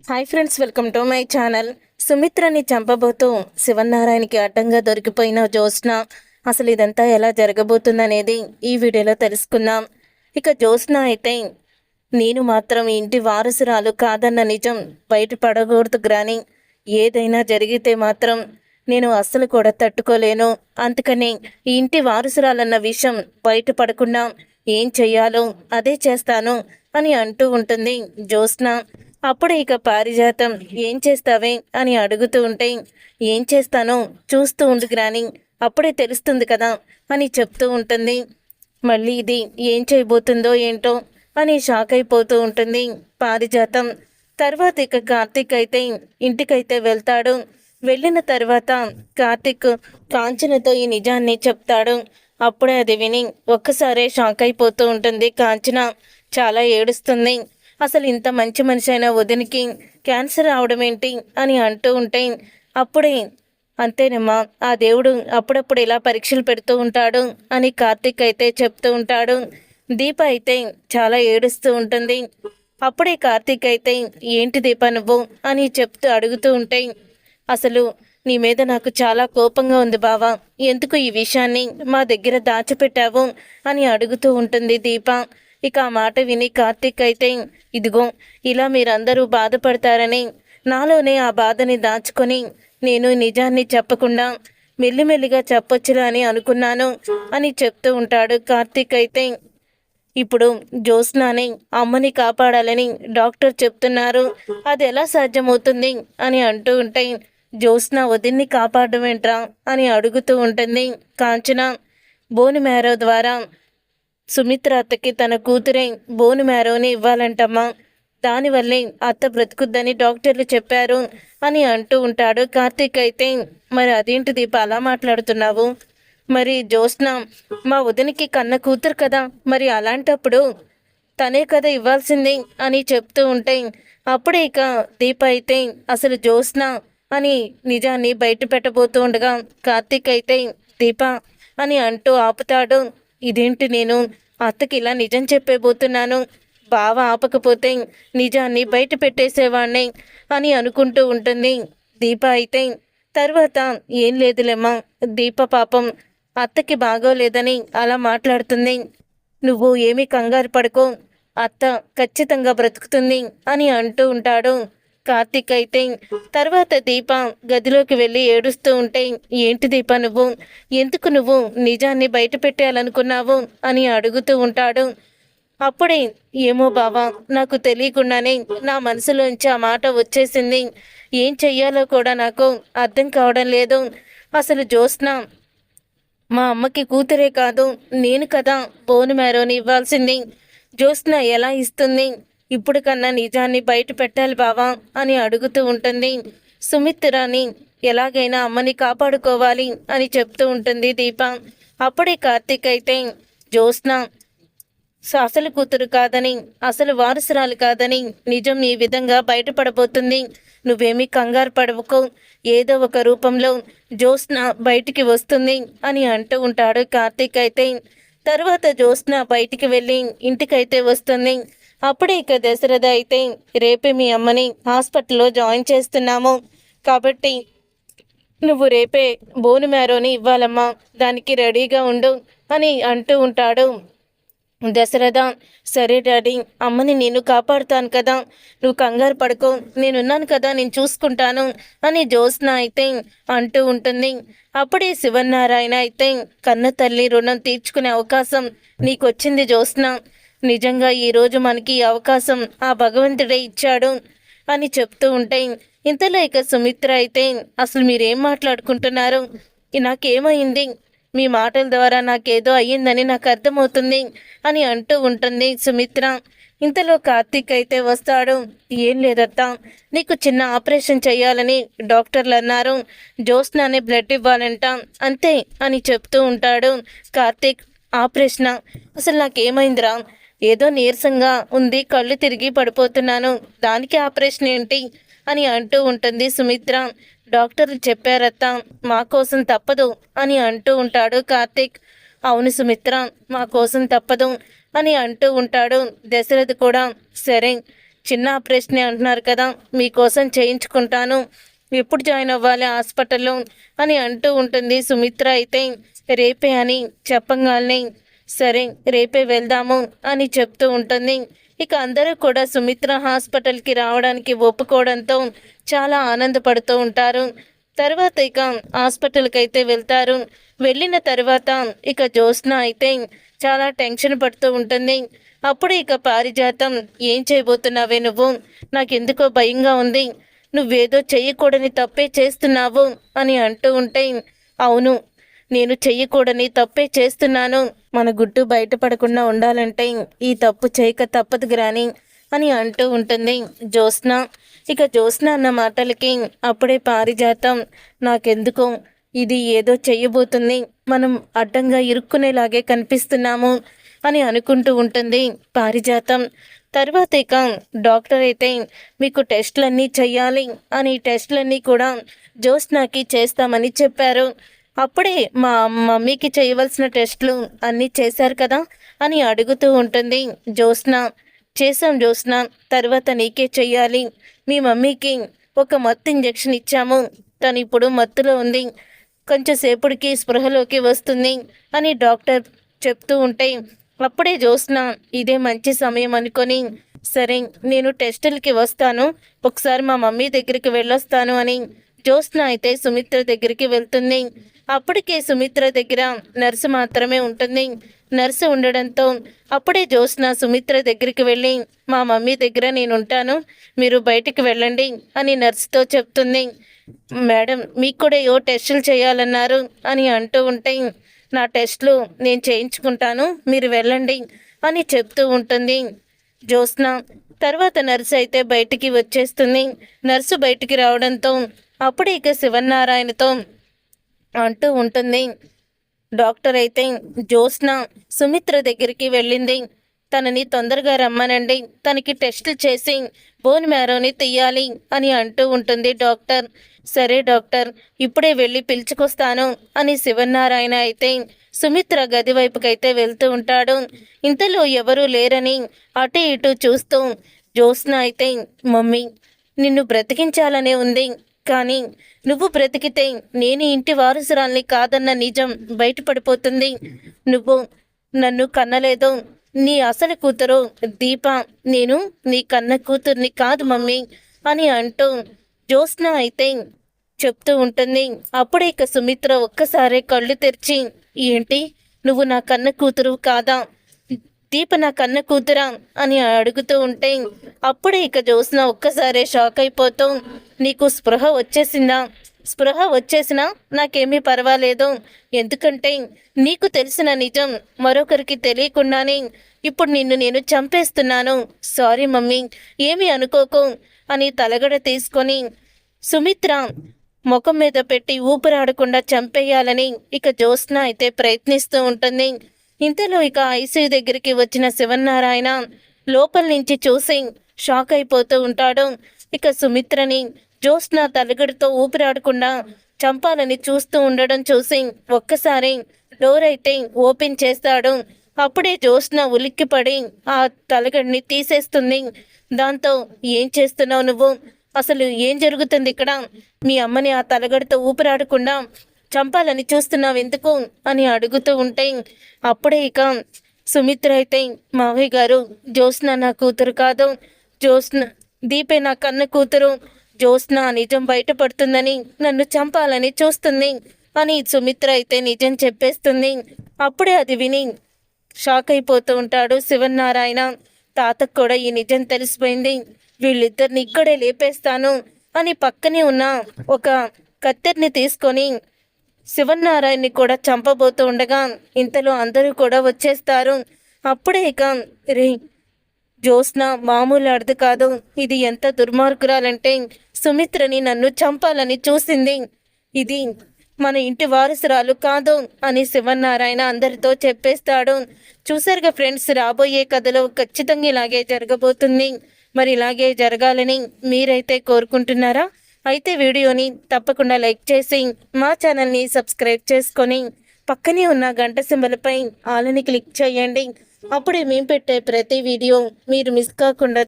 Hi friends, welcome to my channel. సుమిత్రని చంపబోతూ శివనారాయణకి అడ్డంగా దొరికిపోయిన జ్యోత్స్న అసలు ఇదంతా ఎలా జరగబోతుందనేది ఈ వీడియోలో తెలుసుకుందాం. ఇక జ్యోత్స్న అయితే నేను మాత్రం ఇంటి వారసురాలు కాదన్న నిజం బయటపడకూడదు గ్రాని, ఏదైనా జరిగితే మాత్రం నేను అస్సలు కూడా తట్టుకోలేను. అందుకని ఈ ఇంటి వారసురాలన్న విషయం బయటపడకుండా ఏం చెయ్యాలో అదే చేస్తాను అని అంటూ ఉంటుంది జ్యోత్స్న. అప్పుడు ఇక పారిజాతం ఏం చేస్తావే అని అడుగుతూ ఉంటే, ఏం చేస్తానో చూస్తూ ఉండు గ్రాని, అప్పుడే తెలుస్తుంది కదా అని చెప్తూ ఉంటుంది. మళ్ళీ ఇది ఏం చేయబోతుందో ఏంటో అని షాక్ అయిపోతూ ఉంటుంది పారిజాతం. తర్వాత ఇక కార్తీక్ అయితే ఇంటికైతే వెళ్తాడు. వెళ్ళిన తర్వాత కార్తీక్ కాంచనతో ఈ నిజాన్ని చెప్తాడు. అప్పుడే అది విని ఒక్కసారే షాక్ అయిపోతూ ఉంటుంది కాంచన. చాలా ఏడుస్తుంది. అసలు ఇంత మంచి మనిషి అయిన వదినికి క్యాన్సర్ రావడం ఏంటి అని అంటూ ఉంటే, అప్పుడే అంతేనమ్మా, ఆ దేవుడు అప్పుడప్పుడు ఇలా పరీక్షలు పెడుతూ ఉంటాడు అని కార్తీక్ అయితే చెప్తూ ఉంటాడు. దీప అయితే చాలా ఏడుస్తూ ఉంటుంది. అప్పుడే కార్తీక్ అయితే ఏంటి దీప నువ్వు అని చెప్తూ అడుగుతూ ఉంటే, అసలు నీ మీద నాకు చాలా కోపంగా ఉంది బావా, ఎందుకు ఈ విషయాన్ని మా దగ్గర దాచిపెట్టావు అని అడుగుతూ ఉంటుంది దీప. ఇక ఆ మాట విని కార్తీక్ అయితే, ఇదిగో ఇలా మీరందరూ బాధపడతారని నాలోనే ఆ బాధని దాచుకొని నేను నిజాన్ని చెప్పకుండా మెల్లిమెల్లిగా చెప్పొచ్చులా అని అనుకున్నాను అని చెప్తూ ఉంటాడు కార్తీక్ అయితే. ఇప్పుడు జ్యోత్స్నాని అమ్మని కాపాడాలని డాక్టర్ చెప్తున్నారు, అది ఎలా సాధ్యమవుతుంది అని అంటూ ఉంటే, జ్యోత్స్న వదిన్ని కాపాడడం ఏంట్రా అని అడుగుతూ ఉంటుంది కాంచన. బోన్ మ్యారో ద్వారా సుమిత్ర అత్తకి తన కూతురే బోను మ్యారోని ఇవ్వాలంటమ్మా, దానివల్లే అత్త బ్రతుకుద్దని డాక్టర్లు చెప్పారు అని అంటూ ఉంటాడు కార్తీక్ అయితే. మరి అదేంటి దీప అలా మాట్లాడుతున్నావు, మరి జ్యోత్స్న మా వదినికి కన్న కూతురు కదా, మరి అలాంటప్పుడు తనే కదా ఇవ్వాల్సింది అని చెప్తూ ఉంటే, అప్పుడే ఇక దీప అయితే అసలు జ్యోత్స్న అని నిజాన్ని బయట పెట్టబోతూ ఉండగా కార్తీక్ అయితే దీప అని అంటూ ఆపుతాడు. ఇదేంటి, నేను అత్తకి ఇలా నిజం చెప్పేబోతున్నాను, బావ ఆపకపోతే నిజాన్ని బయట పెట్టేసేవాణ్ణి అని అనుకుంటూ ఉంటుంది దీప అయితే. తర్వాత ఏం లేదులేమ్మా, దీప పాపం అత్తకి బాగోలేదని అలా మాట్లాడుతుంది, నువ్వు ఏమీ కంగారు పడుకో, అత్త ఖచ్చితంగా బ్రతుకుతుంది అని అంటూ ఉంటాడు కార్తీక్ అయితే. తర్వాత దీప గదిలోకి వెళ్ళి ఏడుస్తూ ఉంటే, ఏంటి దీప నువ్వు, ఎందుకు నువ్వు నిజాన్ని బయట పెట్టేయాలనుకున్నావు అని అడుగుతూ ఉంటాడు. అప్పుడే ఏమో బావా, నాకు తెలియకుండానే నా మనసులోంచి ఆ మాట వచ్చేసింది, ఏం చెయ్యాలో కూడా నాకు అర్థం కావడం లేదు. అసలు జ్యోత్స్న మా అమ్మకి కూతురే కాదు, నేను కదా బోను మ్యారోని ఇవ్వాల్సింది, జ్యోత్స్న ఎలా ఇస్తుంది, ఇప్పుడు కన్నా నిజాన్ని బయట పెట్టాలి బావా అని అడుగుతూ ఉంటుంది. సుమిత్రని ఎలాగైనా అమ్మని కాపాడుకోవాలి అని చెప్తూ ఉంటుంది దీప. అప్పుడే కార్తీక్ అయితే జ్యోత్స్న అసలు కూతురు కాదని, అసలు వారసురాలు కాదని నిజం ఈ విధంగా బయటపడబోతుంది, నువ్వేమీ కంగారు పడవుకో, ఏదో ఒక రూపంలో జ్యోత్స్న బయటికి వస్తుంది అని అంటూ ఉంటాడు కార్తీక్ అయితే. తర్వాత జ్యోత్స్న బయటికి వెళ్ళి ఇంటికైతే వస్తుంది. అప్పుడే ఇక దశరథ అయితే, రేపే మీ అమ్మని హాస్పిటల్లో జాయిన్ చేస్తున్నాము కాబట్టి నువ్వు రేపే బోను మ్యారోని ఇవ్వాలమ్మా, దానికి రెడీగా ఉండు అని అంటూ ఉంటాడు దశరథ. సరే డాడీ, అమ్మని నేను కాపాడుతాను కదా, నువ్వు కంగారు పడుకో, నేనున్నాను కదా, నేను చూసుకుంటాను అని జ్యోత్స్న అయితే అంటూ ఉంటుంది. అప్పుడే శివనారాయణ అయితే, కన్న తల్లి రుణం తీర్చుకునే అవకాశం నీకొచ్చింది జ్యోత్స్న, నిజంగా ఈరోజు మనకి అవకాశం ఆ భగవంతుడే ఇచ్చాడు అని చెప్తూ ఉంటే, ఇంతలో ఇక సుమిత్ర అయితే, అసలు మీరేం మాట్లాడుకుంటున్నారు, నాకేమైంది, మీ మాటల ద్వారా నాకేదో అయ్యిందని నాకు అర్థమవుతుంది అని అంటూ ఉంటుంది సుమిత్ర. ఇంతలో కార్తీక్ అయితే వస్తాడు. ఏం లేదత్తా, నీకు చిన్న ఆపరేషన్ చేయాలని డాక్టర్లు అన్నారు, జ్యోత్స్నానే బ్లడ్ ఇవ్వాలంట, అంతే అని చెప్తూ ఉంటాడు కార్తీక్. ఆపరేషనా, అసలు నాకేమైందిరా, ఏదో నీరసంగా ఉంది, కళ్ళు తిరిగి పడిపోతున్నాను, దానికి ఆపరేషన్ ఏంటి అని అంటూ ఉంటుంది సుమిత్ర. డాక్టర్లు చెప్పారత్తా, మా కోసం తప్పదు అని అంటూ ఉంటాడు కార్తీక్. అవును సుమిత్ర, మా కోసం తప్పదు అని అంటూ ఉంటాడు దశరథ్ కూడా. సరే, చిన్న ఆపరేషనే అంటున్నారు కదా, మీకోసం చేయించుకుంటాను, ఎప్పుడు జాయిన్ అవ్వాలి హాస్పిటల్లో అని అంటూ ఉంటుంది. సుమిత్ర అయితే రేపే అని చెప్పగానే సరే రేపే వెళ్దాము అని చెప్తూ ఉంటుంది. ఇక అందరూ కూడా సుమిత్ర హాస్పిటల్కి రావడానికి ఒప్పుకోవడంతో చాలా ఆనందపడుతూ ఉంటారు. తర్వాత ఇక హాస్పిటల్కి అయితే వెళ్తారు. వెళ్ళిన తర్వాత ఇక జ్యోత్స్న అయితే చాలా టెన్షన్ పడుతూ ఉంటుంది. అప్పుడు ఇక పారిజాతం, ఏం చేయబోతున్నావే నువ్వు, నాకెందుకో భయంగా ఉంది, నువ్వేదో చెయ్యకూడని తప్పే చేస్తున్నావు అని అంటూ ఉంటే, అవును నేను చెయ్యకూడని తప్పే చేస్తున్నాను, మన గుట్టు బయటపడకుండా ఉండాలంటే ఈ తప్పు చేయక తప్పదు గ్రాని అని అంటూ ఉంటుంది జ్యోత్స్న. ఇక జ్యోత్స్న అన్న మాటలకి అప్పుడే పారిజాతం, నాకెందుకో ఇది ఏదో చెయ్యబోతుంది, మనం అడ్డంగా ఇరుక్కునేలాగే కనిపిస్తున్నాము అని అనుకుంటూ ఉంటుంది పారిజాతం. తర్వాత ఇక డాక్టర్ అయితే మీకు టెస్టులన్నీ చెయ్యాలి అని టెస్టులన్నీ కూడా జ్యోత్స్నకి చేస్తామని చెప్పారు. అప్పుడే మా మమ్మీకి చేయవలసిన టెస్టులు అన్నీ చేశారు కదా అని అడుగుతూ ఉంటుంది జ్యోత్స్న. చేసాం జ్యోత్స్న, తర్వాత నీకే చెయ్యాలి, మీ మమ్మీకి ఒక మత్తు ఇంజెక్షన్ ఇచ్చాము, తను ఇప్పుడు మత్తులో ఉంది, కొంచెం సేపటికి స్పృహలోకి వస్తుంది అని డాక్టర్ చెప్తూ ఉంటే, అప్పుడే జ్యోత్స్న ఇదే మంచి సమయం అనుకొని సరే నేను టెస్టులకి వస్తాను, ఒకసారి మా మమ్మీ దగ్గరికి వెళ్ళొస్తాను అని జ్యోత్స్న అయితే సుమిత్ర దగ్గరికి వెళ్తుంది. అప్పటికే సుమిత్ర దగ్గర నర్సు మాత్రమే ఉంటుంది. నర్సు ఉండడంతో అప్పుడే జ్యోత్స్న సుమిత్ర దగ్గరికి వెళ్ళి, మా మమ్మీ దగ్గర నేను ఉంటాను, మీరు బయటికి వెళ్ళండి అని నర్సుతో చెప్తుంది. మేడం మీకు కూడా ఏవో టెస్టులు చేయాలన్నారు అని అంటూ ఉంటే, నా టెస్టులు నేను చేయించుకుంటాను, మీరు వెళ్ళండి అని చెప్తూ ఉంటుంది జ్యోత్స్న. తర్వాత నర్సు అయితే బయటికి వచ్చేస్తుంది. నర్సు బయటికి రావడంతో అప్పుడు ఇక శివనారాయణతో అంటూ ఉంటుంది, డాక్టర్ అయితే జ్యోత్స్న సుమిత్ర దగ్గరికి వెళ్ళింది, తనని తొందరగా రమ్మనండి, తనకి టెస్టులు చేసి బోన్ మ్యారోని తీయాలి అని అంటూ ఉంటుంది డాక్టర్. సరే డాక్టర్, ఇప్పుడే వెళ్ళి పిలుచుకొస్తాను అని శివనారాయణ అయితే సుమిత్ర గది వైపుకైతే వెళ్తూ ఉంటాడు. ఇంతలో ఎవరూ లేరని అటు ఇటు చూస్తూ జ్యోత్స్న అయితే, మమ్మీ నిన్ను బ్రతికించాలనే ఉంది, కానీ నువ్వు బ్రతికితే నేను ఇంటి వారసురాల్ని కాదన్న నిజం బయటపడిపోతుంది, నువ్వు నన్ను కన్నలేదు, నీ అసలు కూతురు దీప, నేను నీ కన్న కూతుర్ని కాదు మమ్మీ అని అంటూ జ్యోత్స్న అయితే చెప్తూ ఉంటుంది. అప్పుడే ఇక సుమిత్ర ఒక్కసారే కళ్ళు తెరిచి, ఏంటి నువ్వు నా కన్న కూతురు కాదా, దీప నా కన్న కూతురా అని అడుగుతూ ఉంటే, అప్పుడే ఇక జ్యోత్స్న ఒక్కసారే షాక్ అయిపోతూ, నీకు స్పృహ వచ్చేసిందా, స్పృహ వచ్చేసినా నాకేమీ పర్వాలేదు, ఎందుకంటే నీకు తెలిసిన నిజం మరొకరికి తెలియకుండానే ఇప్పుడు నిన్ను నేను చంపేస్తున్నాను, సారీ మమ్మీ ఏమీ అనుకోకు అని తలగడ తీసుకొని సుమిత్ర ముఖం మీద పెట్టి ఊపిరాడకుండా చంపేయాలని ఇక జ్యోత్స్న అయితే ప్రయత్నిస్తూ ఉంటుంది. ఇంతలో ఇక ఐసీయూ దగ్గరికి వచ్చిన శివనారాయణ లోపల నుంచి చూసి షాక్ అయిపోతూ ఉంటాడు. ఇక సుమిత్రని జ్యోత్స్న తలగడితో ఊపిరాడకుండా చంపాలని చూస్తూ ఉండడం చూసి ఒక్కసారి డోర్ అయితే ఓపెన్ చేస్తాడు. అప్పుడే జ్యోత్స్న ఉలిక్కిపడి ఆ తలగడిని తీసేస్తుంది. దాంతో ఏం చేస్తున్నావు నువ్వు, అసలు ఏం జరుగుతుంది ఇక్కడ, మీ అమ్మని ఆ తలగడితో ఊపిరాడకుండా చంపాలని చూస్తున్నావు ఎందుకు అని అడుగుతూ ఉంటే, అప్పుడే ఇక సుమిత్ర అయితే, మావయ్య గారు జ్యోత్స్న నా కూతురు కాదు, జ్యోత్స్న దీపే నా కన్న కూతురు, జ్యోత్స్న నిజం బయటపడుతుందని నన్ను చంపాలని చూస్తుంది అని సుమిత్ర అయితే నిజం చెప్పేస్తుంది. అప్పుడే అది విని షాక్ అయిపోతూ ఉంటాడు శివనారాయణ. తాతకు కూడా ఈ నిజం తెలిసిపోయింది, వీళ్ళిద్దరిని ఇక్కడే లేపేస్తాను అని పక్కనే ఉన్న ఒక కత్తెర్ని తీసుకొని శివనారాయణని కూడా చంపబోతూ ఉండగా ఇంతలో అందరూ కూడా వచ్చేస్తారు. అప్పుడే ఇక రే జ్యోత్స్న మామూలు అర్థం కాదు, ఇది ఎంత దుర్మార్గురాలంటే సుమిత్రని నన్ను చంపాలని చూసింది, ఇది మన ఇంటి వారసురాలు కాదు అని శివనారాయణ అందరితో చెప్పేస్తాడు. చూసారుగా ఫ్రెండ్స్, రాబోయే కథలో ఖచ్చితంగా ఇలాగే జరగబోతుంది. మరి ఇలాగే జరగాలని మీరైతే కోరుకుంటున్నారా? అయితే వీడియోని తప్పకుండా లైక్ చేసి మా ఛానల్ని సబ్స్క్రైబ్ చేసుకొని పక్కనే ఉన్న గంట సింబల్పై ఆలని క్లిక్ చేయండి. అప్పుడే మేము పెట్టే ప్రతి వీడియో మీరు మిస్ కాకుండా